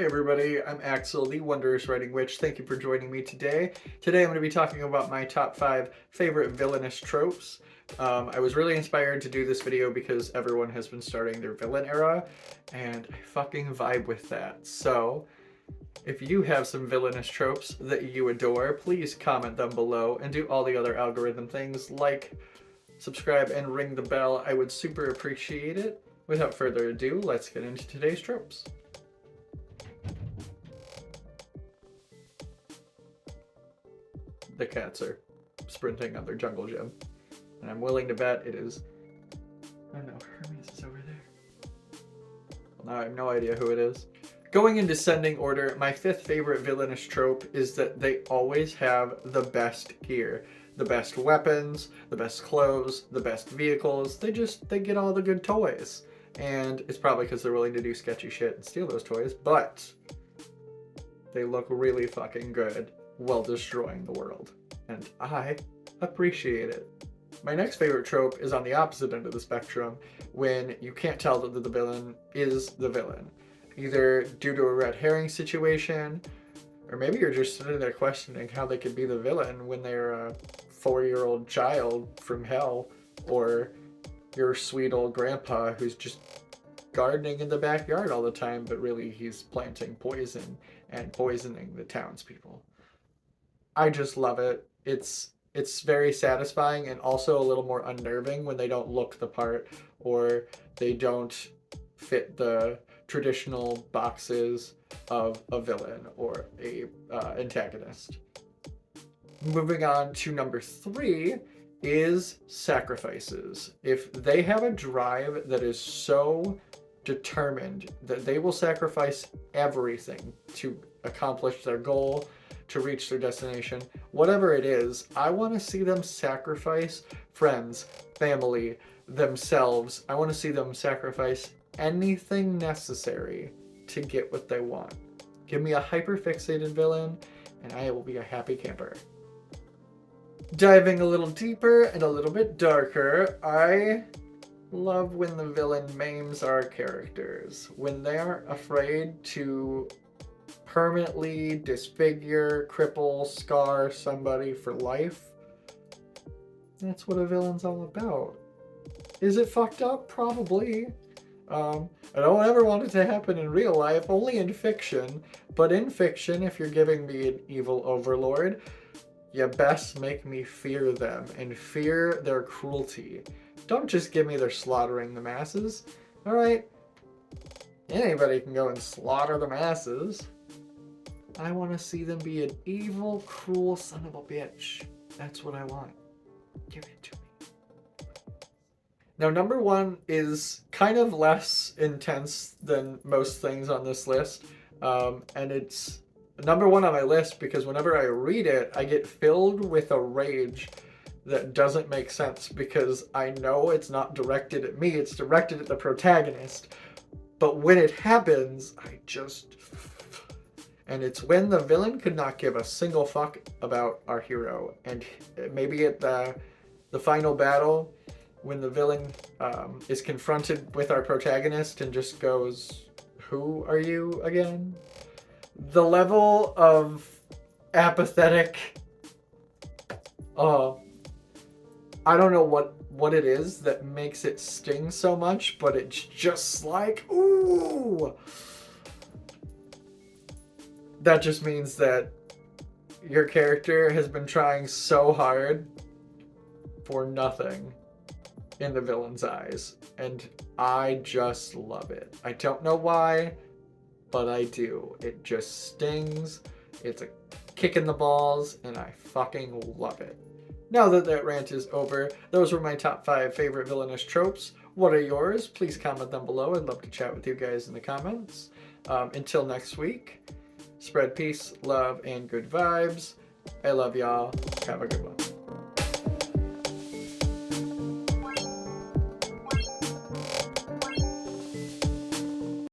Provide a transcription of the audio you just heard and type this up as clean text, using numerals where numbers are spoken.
Hey everybody, I'm Axel, the Wondrous Writing Witch. Thank you for joining me today. Today I'm going to be talking about my top 5 favorite villainous tropes. I was really inspired to do this video because everyone has been starting their villain era, and I fucking vibe with that. So, if you have some villainous tropes that you adore, please comment them below and do all the other algorithm things like subscribe and ring the bell. I would super appreciate it. Without further ado, let's get into today's tropes. The cats are sprinting on their jungle gym. And I'm willing to bet it is... Oh no, Hermes is over there. Well, now I have no idea who it is. Going in descending order, my 5th favorite villainous trope is that they always have the best gear. The best weapons, the best clothes, the best vehicles. They get all the good toys. And it's probably because they're willing to do sketchy shit and steal those toys, but they look really fucking good while destroying the world. And I appreciate it. My next favorite trope is on the opposite end of the spectrum, when you can't tell that the villain is the villain. Either due to a red herring situation, or maybe you're just sitting there questioning how they could be the villain when they're a 4-year-old child from hell, or your sweet old grandpa who's just gardening in the backyard all the time, but really he's planting poison and poisoning the townspeople. I just love it. It's very satisfying and also a little more unnerving when they don't look the part or they don't fit the traditional boxes of a villain or a antagonist. Moving on to number 3 is sacrifices. If they have a drive that is so determined that they will sacrifice everything to accomplish their goal, to reach their destination, whatever it is, I want to see them sacrifice friends, family, themselves. I want to see them sacrifice anything necessary to get what they want. Give me a hyper-fixated villain, and I will be a happy camper. Diving a little deeper and a little bit darker, I love when the villain maims our characters. When they aren't afraid to permanently disfigure, cripple, scar somebody for life. That's what a villain's all about. Is it fucked up? Probably. I don't ever want it to happen in real life, only in fiction. But in fiction, if you're giving me an evil overlord, you best make me fear them and fear their cruelty. Don't just give me their slaughtering the masses. Alright? Anybody can go and slaughter the masses. I want to see them be an evil, cruel son of a bitch. That's what I want. Give it to me. Now, number 1 is kind of less intense than most things on this list. And it's number 1 on my list because whenever I read it, I get filled with a rage that doesn't make sense because I know it's not directed at me, it's directed at the protagonist. But when it happens, I just... And it's when the villain could not give a single fuck about our hero. And maybe at the final battle, when the villain is confronted with our protagonist and just goes, "Who are you again?" The level of apathetic... I don't know what it is that makes it sting so much, but it's just like, ooh! That just means that your character has been trying so hard for nothing in the villain's eyes. And I just love it. I don't know why, but I do. It just stings. It's a kick in the balls, and I fucking love it. Now that rant is over, those were my top 5 favorite villainous tropes. What are yours? Please comment them below. I'd love to chat with you guys in the comments. Until next week, spread peace, love, and good vibes. I love y'all. Have a good one.